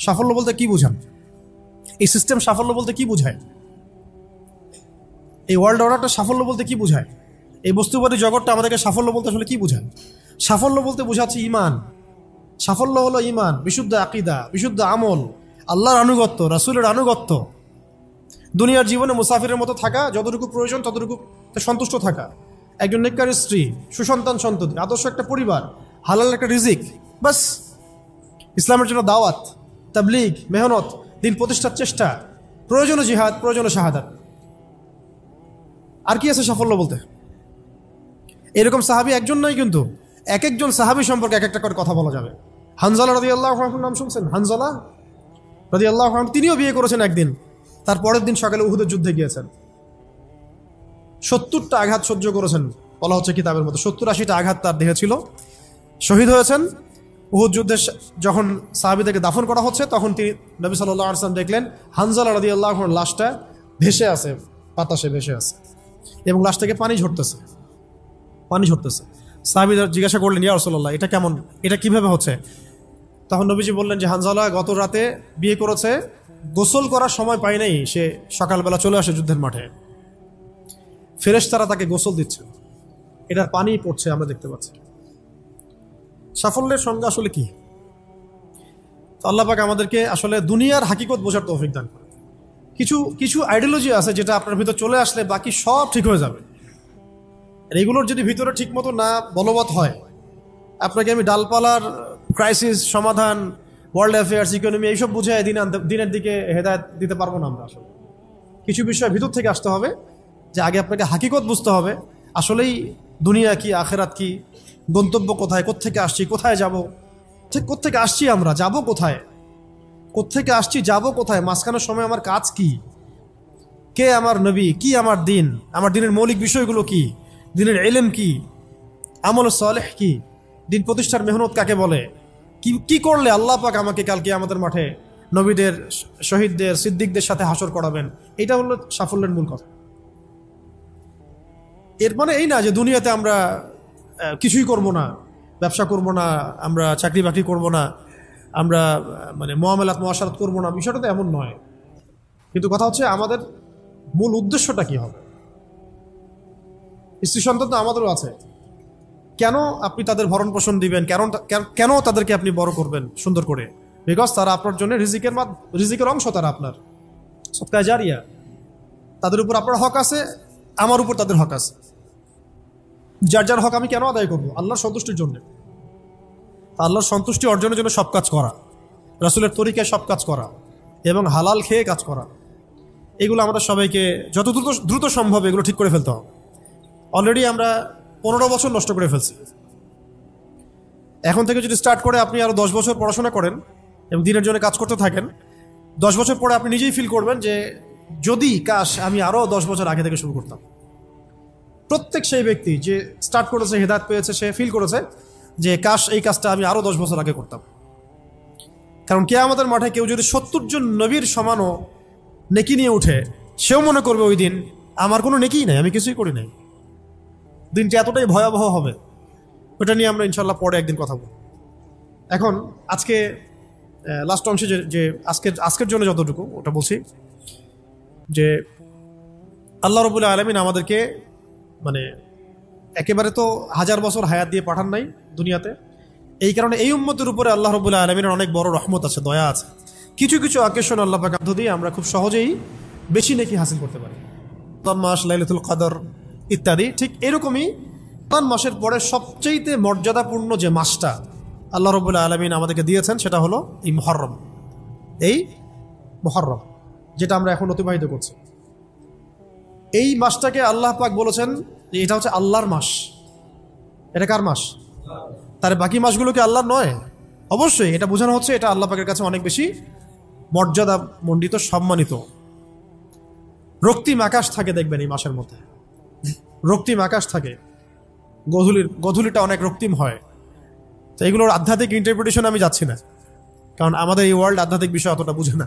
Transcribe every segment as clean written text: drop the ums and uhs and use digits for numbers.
সাফল্য বলতে কি বোঝান? এই সিস্টেম সাফল্য বলতে কি বোঝায়? এই ওয়ার্ল্ড অর্ডারটা সাফল্য বলতে কি বোঝায়? এই বস্তুবাদী জগৎটা আমাদেরকে সাফল্য বলতে আসলে কি বোঝায়? সাফল্য বলতে বোঝাচ্ছে ইমান। সাফল্য হলো ইমান, বিশুদ্ধ আকীদা, বিশুদ্ধ আমল, আল্লাহর আনুগত্য, রাসূলের আনুগত্য, দুনিয়ার জীবনে মুসাফিরের মতো থাকা, যতটুকু প্রয়োজন ততটুকু সন্তুষ্ট থাকা, একজন নেককার স্ত্রী, সুসন্তান সন্ততি, আদর্শ একটা পরিবার, হালাল একটা রিজিক, বাস। ইসলামের জন্য দাওয়াত, তাবলীগ, মেহনত, দিন প্রতিষ্ঠার চেষ্টা, প্রয়োজনে জিহাদ, প্রয়োজনে শাহাদাত। আর কি আছে সাফল্য বলতে? এরকম সাহাবী একজন নয়, কিন্তু এক একজন সাহাবী সম্পর্কে এক একটা করে কথা বলা যাবে। হানজালা রাদিয়াল্লাহু আনহুর নাম শুনছেন? হানজালা রাদিয়াল্লাহু আনহু, তিনিও বিয়ে করেছেন একদিন, তার পরের দিন সকালে উহুদের যুদ্ধে গিয়েছেন। 70টা আঘাত সহ্য করেছেন, বলা হচ্ছে কিতাবের মতো 70-80টা আঘাত তার দেহে ছিল। শহীদ হয়েছেন। উহুদ যুদ্ধে যখন সাহাবীদেরকে দাফন করা হচ্ছে, তখন তিনি নবী সাল্লাল্লাহু আলাইহি ওয়াসাল্লাম দেখলেন হানজালা রাদিয়াল্লাহু আনহুর লাশটা ভেসে আছে, বাতাসে ভেসে আছে, এবং লাশ থেকে পানি ঝরতেছে। সাহাবীরা জিজ্ঞাসা করলেন, ইয়া রাসূলুল্লাহ, এটা কেমন, এটা কিভাবে হচ্ছে? তখন নবীজি বললেন যে হানজালা গত রাতে বিয়ে করেছে, গোসল করার সময় পায় নাই, সে সকালবেলা চলে আসে যুদ্ধের মাঠে, ফেরেশতারা তাকে গোসল দিচ্ছে, এটার পানি পড়ছে, আমরা দেখতে পাচ্ছি। সাফল্যের সংজ্ঞা আসলে কি? আল্লাহ পাক আমাদেরকে আসলে দুনিয়ার হাকিকত বোঝার তৌফিক দান করে। কিছু আইডিওলজি আছে যেটা আপনার ভিতর চলে আসলে বাকি সব ঠিক হয়ে যাবে। এগুলোর যদি ভিতরে ঠিক মতো না বলবৎ হয়, আপনাকে আমি ডালপালার ক্রাইসিস সমাধান, ওয়ার্ল্ড অ্যাফেয়ার্স, ইকোনমি এইসব বুঝে দিনের দিকে হেদায়েত দিতে পারবো না আমরা। আসলে কিছু বিষয় ভিতর থেকে আসতে হবে, যে আগে আপনাকে হাকিকত বুঝতে হবে, আসলেই দুনিয়া কি, আখেরাত কি, গন্তব্য কোথায়, কোত্থেকে আসছি, কোথায় যাব, ঠিক কোত্থেকে আসছি, আমরা যাব কোথায়, কোত্থেকে আসছি, যাব কোথায়, মাঝখানের সময় আমার কাজ কি, কে আমার নবী, কি আমার দিন, আমার দিনের মৌলিক বিষয়গুলো কি, দিনের ইলম কি, আমল সালেহ কি, দিন প্রতিষ্ঠার মেহনত কাকে বলে, কি করলে আল্লাহ পাক আমাকে কালকে আমাদের মাঠে নবীদের, শহীদদের, সিদ্দিকদের সাথে হাসর করাবেন। এটা হলো সাফল্যের মূল কথা। এর মানে এই না যে দুনিয়াতে আমরা কিছুই করব না, ব্যবসা করব না, আমরা চাকরি বাকরি করব না, আমরা মানে মুআমালাত মুআশারাত করব না, বিষয়টা তো এমন নয়। কিন্তু কথা হচ্ছে আমাদের মূল উদ্দেশ্যটা কি হবে। স্ত্রী সন্তান তো আমাদেরও আছে, কেন আপনি তাদের ভরণ পোষণ দিবেন, কেন তাদেরকে আপনি বড় করবেন সুন্দর করে? বিকজ তারা আপনার জন্য রিজিকের অংশ, তারা আপনার সদকা জারিয়া, তাদের উপর আপনার হক আছে, আমার উপর তাদের হক আছে। যার যার হক আমি কেন আদায় করবো? আল্লাহর সন্তুষ্টির জন্য। আল্লাহর সন্তুষ্টি অর্জনের জন্য সব কাজ করা, রাসূলের তরিকায় সব কাজ করা, এবং হালাল খেয়ে কাজ করা, এগুলো আমাদের সবাইকে যত দ্রুত সম্ভব এগুলো ঠিক করে ফেলতে হবে। অলরেডি আমরা 15 বছর নষ্ট করে ফেলছি। এখন থেকে যদি স্টার্ট করে আপনি আরো 10 বছর পড়াশোনা করেন এবং দিনের জন্য কাজ করতে থাকেন, 10 বছর পরে আপনি নিজেই ফিল করবেন যে যদি কাশ আমি আরো 10 বছর আগে থেকে শুরু করতাম। প্রত্যেক সেই ব্যক্তি যে স্টার্ট করেছে, হেদায়েত পেয়েছে, সে ফিল করেছে যে কাশ এই কাজটা আমি আরো 10 বছর আগে করতাম। কারণ কিয়ামতের মাঠে কেউ যদি 70 জন নবীর সমানও নেকি নিয়ে উঠে, সেও মনে করবে ওই দিন আমার কোনো নেকিই নাই, আমি কিছুই করি নাই। দিনটি এতটাই ভয়াবহ হবে, ওটা নিয়ে আমরা ইনশাল্লাহ পরে একদিন কথা বলব। এখন আজকে লাস্ট অংশে যে আজকের জন্য যতটুকু ওটা বলছি, যে আল্লাহ রাব্বুল আলামিন আমাদেরকে মানে একেবারে তো 1000 বছর হায়াত দিয়ে পাঠান নাই দুনিয়াতে। এই কারণে এই উম্মতের উপরে আল্লাহ রাব্বুল আলামিনের অনেক বড় রহমত আছে, দয়া আছে। কিছু কিছু অকেশন আল্লাহ পাক মধ্য দিয়ে আমরা খুব সহজেই বেশি নেকি হাসিল করতে পারি। মাস, লাইলাতুল কদর ইত্যাদি। ঠিক এরকমই রমজান মাসের পরে সবচেয়ে মর্যাদাপূর্ণ যে মাসটা আল্লাহ রাব্বুল আলামিন আমাদেরকে দিয়েছেন, সেটা হলো এই মুহররম। এই মুহররম যেটা আমরা এখন অতিবাহিত করছি, এই মাসটাকে আল্লাহ পাক বলেছেন যে এটা হচ্ছে আল্লাহর মাস। এটা কার মাস? তার বাকি মাসগুলো কি আল্লাহর নয়? অবশ্যই। এটা বোঝানো হচ্ছে এটা আল্লাহ পাকের কাছে অনেক বেশি মর্যাদা মণ্ডিত, সম্মানিত। রক্তিম আকাশ থাকে দেখবেন এই মাসের মধ্যে, রক্তিম আকাশ থাকে, গধূলিটা অনেক রক্তিম হয়। তো এগুলোর আধ্যাত্মিক ইন্টারপ্রিটেশন আমি যাচ্ছি না, কারণ আমাদের এই ওয়ার্ল্ড আধ্যাত্মিক বিষয় অতটা বুঝে না।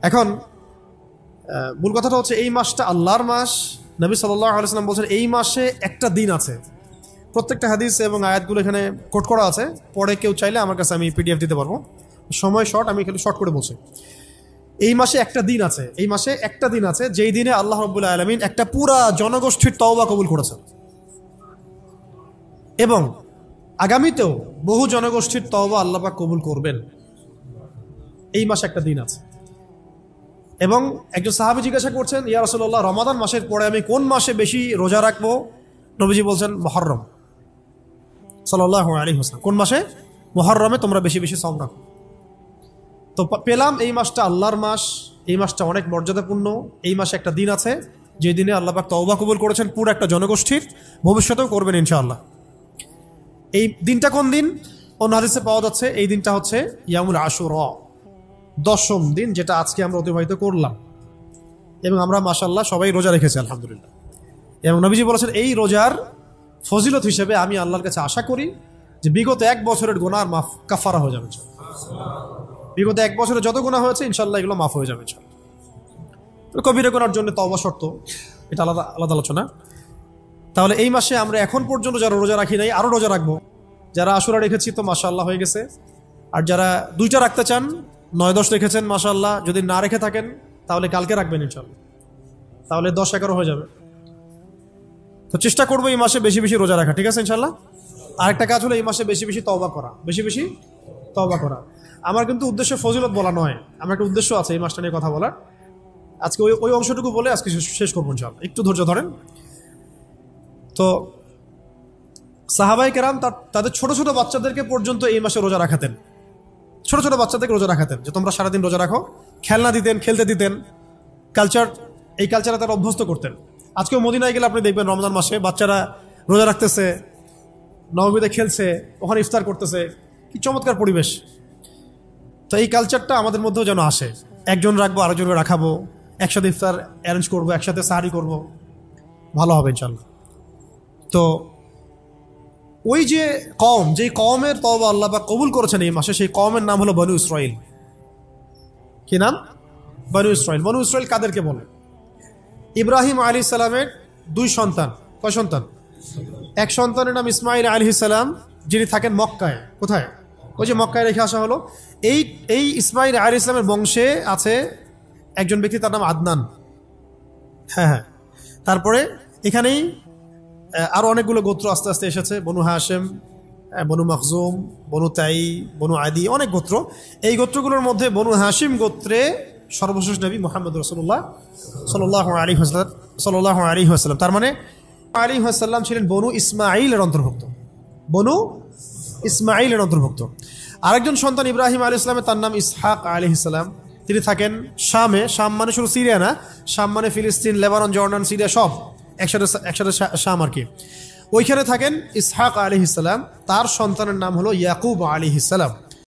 এখন মূল কথাটা হচ্ছে এই মাসটা আল্লাহর মাস। নবী সাল্লাল্লাহু আলাইহি ওয়াসাল্লাম বলছেন এই মাসে একটা দিন আছে, প্রত্যেকটা হাদিস এবং আয়াতগুলো এখানে কোট করা আছে, পরে কেউ চাইলে আমার কাছে আমি পিডিএফ দিতে পারবো। সময় শর্ট, আমি খালি শর্ট করে বলছি। এই মাসে একটা দিন আছে, এই মাসে একটা দিন আছে যেই দিনে আল্লাহ রাব্বুল আলামিন একটা পুরা জনগোষ্ঠীর তওবা কবুল করেছেন, এবং আগামীতেও বহু জনগোষ্ঠীর তওবা আল্লাহ পাক কবুল করবেন। এই মাসে একটা দিন আছে। এবং একজন সাহাবী জিজ্ঞাসা করছেন, ইয়া রাসূলুল্লাহ, রমাদান মাসের পরে আমি কোন মাসে বেশি রোজা রাখবো? নবীজি বলছেন মুহররম সাল্লাল্লাহু আলাইহি ওয়াসাল্লাম। কোন মাসে? মুহররমে তোমরা বেশি বেশি সাওম রাখো। তো পেলাম এই মাসটা আল্লাহর মাস, এই মাসটা অনেক মর্যাদাপূর্ণ। এই মাসে একটা দিন আছে যে দিনে আল্লাহ পাক তওবা কবুল করেছেন পুরো একটা জনগোষ্ঠীর, ভবিষ্যতেও করবেন ইনশাআল্লাহ। এই দিনটা কোন দিন? অন্য হাদিসে পাওয়া যাচ্ছে এই দিনটা হচ্ছে ইয়ামুল আশুরা, 10ম দিন, যেটা আজকে আমরা অতিবাহিত করলাম। এবং আমরা মাশাআল্লাহ সবাই রোজা রেখেছি আলহামদুলিল্লাহ। এবং নবীজি বলেছেন এই রোজার ফজিলত হিসেবে আমি আল্লাহর কাছে আশা করি যে বিগত 1 বছরের গুনাহ মাফ কাফারা হয়ে যাবে। বিগত 1 বছরে যত গুনাহ হয়েছে ইনশাআল্লাহ এগুলো মাফ হয়ে যাবে। কবিরা গুনার জন্য তওবা শর্ত, এটা আলাদা আলাদা আলোচনা। তাহলে এই মাসে আমরা এখন পর্যন্ত যারা রোজা রাখি নাই আরো রোজা রাখবো। যারা আশুরা রেখেছি তো মাশাআল্লাহ হয়ে গেছে, আর যারা 2টা রাখতে চান 9-10 রেখেছেন মাশাআল্লাহ, যদি না রেখে থাকেন তাহলে কালকে রাখবেন ইনশাআল্লাহ, তাহলে 10-11 হয়ে যাবে। তো চেষ্টা করবো এই মাসে বেশি বেশি রোজা রাখা, ঠিক আছে ইনশাআল্লাহ। আরেকটা কাজ হলো এই মাসে বেশি বেশি তওবা করা, বেশি বেশি তওবা করা। আমার কিন্তু উদ্দেশ্য ফজিলত বলা নয়, আমার একটা উদ্দেশ্য আছে এই মাসটা নিয়ে কথা বলার। আজকে ওই অংশটুকু বলে আজকে শেষ করবো ইনশাআল্লাহ, একটু ধৈর্য ধরেন। তো সাহাবায়ে কেরাম তাদের ছোট ছোট বাচ্চাদেরকে পর্যন্ত এই মাসে রোজা রাখাতেন, ছোট ছোট বাচ্চাদেরকে রোজা রাখাতেন যে তোমরা সারাদিন রোজা রাখো, খেলনা দিতেন, খেলতে দিতেন, এই কালচারে তারা অভ্যস্ত করতেন। আজকেও মদিনায় গেলে আপনি দেখবেন রমজান মাসে বাচ্চারা রোজা রাখতেছে, নবমীতে খেলছে, ওখানে ইফতার করতেছে, কি চমৎকার পরিবেশ। তো এই কালচারটা আমাদের মধ্যেও যেন আসে, একজন রাখবো আরেকজনকে রাখাবো, একসাথে ইফতার অ্যারেঞ্জ করবো, একসাথে সাহারি করবো, ভালো হবে ইনশাআল্লাহ। তো ওই যে যেই কওমের তওবা আল্লাহ পাক কবুল করেছেন এই মাসে, সেই কওমের নাম হলো বনু ইসরাইল। কি নাম? বনু ইসরাইল। বনু ইসরাইল কাদেরকে বলে? ইব্রাহিম আলাইহিস সালামের 2 সন্তান। কয় সন্তান? এক সন্তানের নাম ইসমাইল আলাইহিস সালাম, যিনি থাকেন মক্কায়। কোথায়? ওই যে মক্কায় রেখে আসা হলো। এই ইসমাইল আলাইহিস সালামের বংশে আছে একজন ব্যক্তি, তার নাম আদনান। হ্যাঁ, তারপরে এখানেই আরো অনেকগুলো গোত্র আস্তে আস্তে এসেছে, বনু হাশেম, বনু মখজুম, বনু তাই, বনু আদি, অনেক গোত্র। এই গোত্রগুলোর মধ্যে বনু হাশিম গোত্রে সর্বশেষ নবী মুহাম্মদ রাসূলুল্লাহ সাল্লাল্লাহু আলাইহি ওয়াসাল্লাম। তার মানে আলাইহি ওয়াসাল্লাম ছিলেন বনু ইসমাঈলের অন্তর্ভুক্ত, বনু ইসমাঈলের অন্তর্ভুক্ত। আরেকজন সন্তান ইব্রাহিম আলাইহিস সালামের, তার নাম ইসহাক আলাইহিস সালাম। তিনি থাকেন শামে। শাম মানে শুধু সিরিয়া না, শাম মানে ফিলিস্তিন, লেবানন, জর্ডান, সিরিয়া সব একসাথে শাম আর কি। ওইখানে থাকেন ইসহাক আলাইহিস সালাম। তার সন্তানের নাম হলো ইয়াকুব আলাইহিস সালাম।